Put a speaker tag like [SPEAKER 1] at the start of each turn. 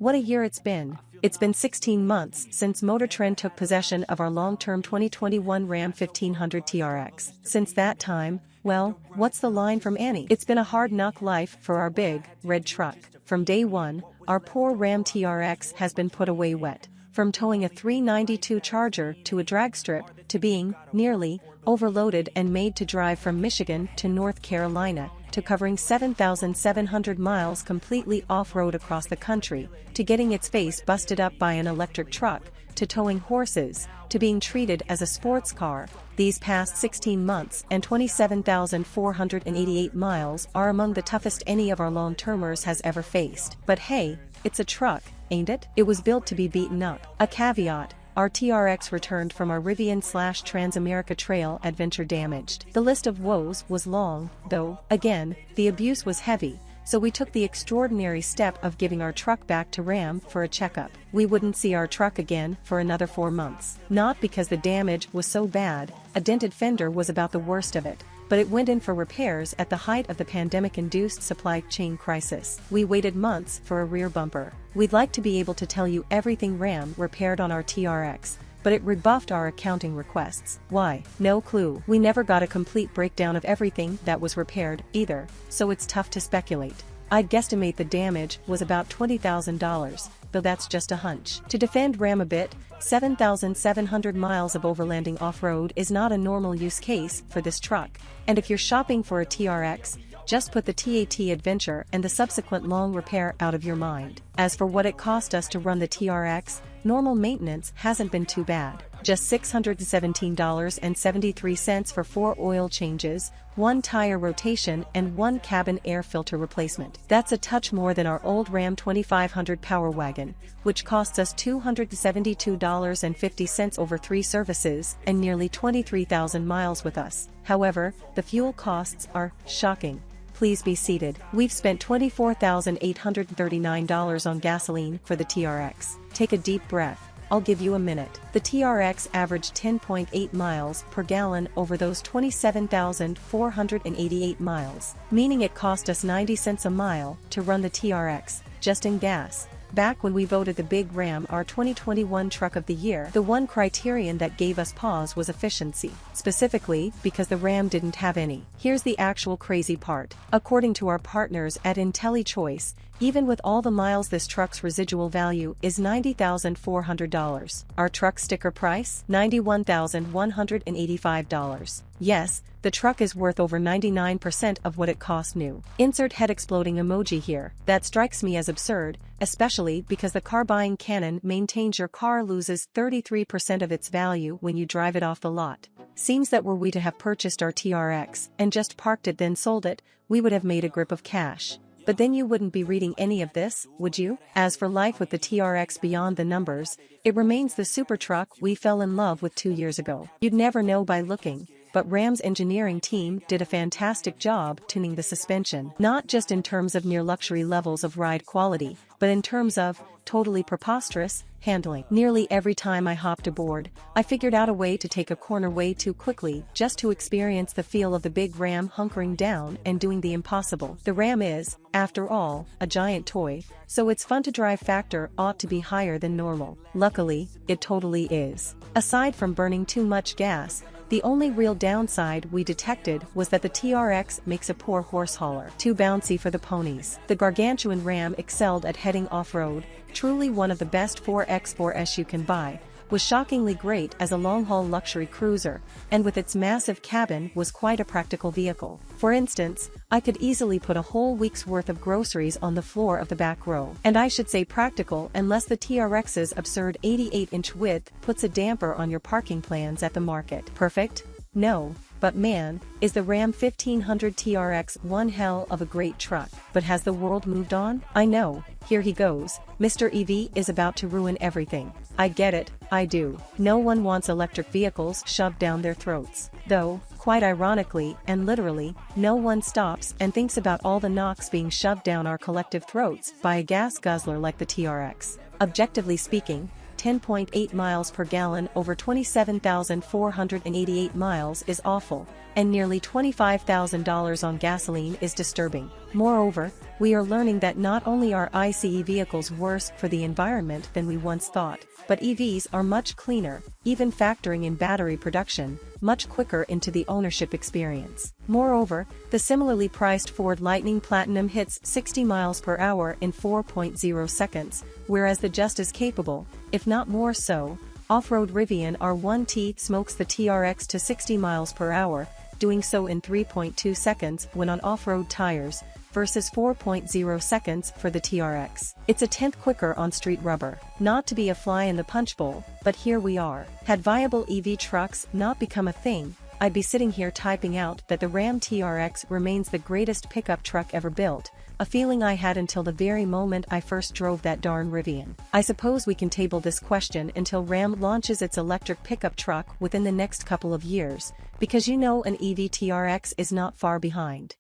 [SPEAKER 1] what a year it's been. It's been 16 months since MotorTrend took possession of our long-term 2021 Ram 1500 TRX. Since that time, well, what's the line from Annie? It's been a hard-knock life for our big, red truck. From day one, our poor Ram TRX has been put away wet. From towing a 392 Charger to a dragstrip, to being, nearly, overloaded and made to drive from Michigan to North Carolina, to covering 7,700 miles completely off-road across the country, to getting its face busted up by an electric truck, to towing horses, to being treated as a sports car, these past 16 months and 27,488 miles are among the toughest any of our long-termers has ever faced. But hey, it's a truck, ain't it? It was built to be beaten up. A caveat: our TRX returned from our Rivian/Transamerica Trail adventure damaged. The list of woes was long, though, again, the abuse was heavy, so we took the extraordinary step of giving our truck back to Ram for a checkup. We wouldn't see our truck again for another 4 months. Not because the damage was so bad, a dented fender was about the worst of it, but it went in for repairs at the height of the pandemic-induced supply chain crisis. We waited months for a rear bumper. We'd like to be able to tell you everything Ram repaired on our TRX, but it rebuffed our accounting requests. Why? No clue. We never got a complete breakdown of everything that was repaired, either, so it's tough to speculate. I'd guesstimate the damage was about $20,000, though that's just a hunch. To defend Ram a bit, 7,700 miles of overlanding off-road is not a normal use case for this truck, and if you're shopping for a TRX, just put the TAT Adventure and the subsequent long repair out of your mind. As for what it cost us to run the TRX, normal maintenance hasn't been too bad. Just $617.73 for 4 oil changes, 1 tire rotation and 1 cabin air filter replacement. That's a touch more than our old Ram 2500 Power Wagon, which costs us $272.50 over 3 services and nearly 23,000 miles with us. However, the fuel costs are shocking. Please be seated. We've spent $24,839 on gasoline for the TRX. Take a deep breath. I'll give you a minute. The TRX averaged 10.8 miles per gallon over those 27,488 miles, meaning it cost us 90 cents a mile to run the TRX, just in gas. Back when we voted the Big Ram our 2021 Truck of the Year, the one criterion that gave us pause was efficiency, specifically because the Ram didn't have any. Here's the actual crazy part. According to our partners at IntelliChoice, even with all the miles, this truck's residual value is $90,400. Our truck sticker price? $91,185. Yes, the truck is worth over 99% of what it cost new. Insert head exploding emoji here. That strikes me as absurd, especially because the car buying canon maintains your car loses 33% of its value when you drive it off the lot. Seems that were we to have purchased our TRX and just parked it then sold it, we would have made a grip of cash. But then you wouldn't be reading any of this, would you? As for life with the TRX beyond the numbers, it remains the super truck we fell in love with 2 years ago. You'd never know by looking, but Ram's engineering team did a fantastic job tuning the suspension, not just in terms of near luxury levels of ride quality, but in terms of totally preposterous handling. Nearly every time I hopped aboard, I figured out a way to take a corner way too quickly just to experience the feel of the big Ram hunkering down and doing the impossible. The Ram is, after all, a giant toy, so its fun-to-drive factor ought to be higher than normal. Luckily, it totally is. Aside from burning too much gas, the only real downside we detected was that the TRX makes a poor horse hauler. Too bouncy for the ponies. The gargantuan Ram excelled at heading off-road, truly one of the best 4x4s you can buy, was shockingly great as a long-haul luxury cruiser, and with its massive cabin was quite a practical vehicle. For instance, I could easily put a whole week's worth of groceries on the floor of the back row. And I should say practical unless the TRX's absurd 88-inch width puts a damper on your parking plans at the market. Perfect? No. But man, is the Ram 1500 TRX one hell of a great truck. But has the world moved on? I know, here he goes. Mr. EV is about to ruin everything. I get it, I do. No one wants electric vehicles shoved down their throats. Though, quite ironically and literally, no one stops and thinks about all the knocks being shoved down our collective throats by a gas guzzler like the TRX. Objectively speaking, 10.8 miles per gallon over 27,488 miles is awful, and nearly $25,000 on gasoline is disturbing. Moreover, we are learning that not only are ICE vehicles worse for the environment than we once thought, but EVs are much cleaner, even factoring in battery production, much quicker into the ownership experience. Moreover, the similarly priced Ford Lightning Platinum hits 60 miles per hour in 4.0 seconds, whereas the just as capable, if not more so, off-road Rivian R1T smokes the TRX to 60 miles per hour, doing so in 3.2 seconds when on off-road tires, versus 4.0 seconds for the TRX. It's a tenth quicker on street rubber. Not to be a fly in the punch bowl, but here we are. Had viable EV trucks not become a thing, I'd be sitting here typing out that the Ram TRX remains the greatest pickup truck ever built, a feeling I had until the very moment I first drove that darn Rivian. I suppose we can table this question until Ram launches its electric pickup truck within the next couple of years, because you know an EV TRX is not far behind.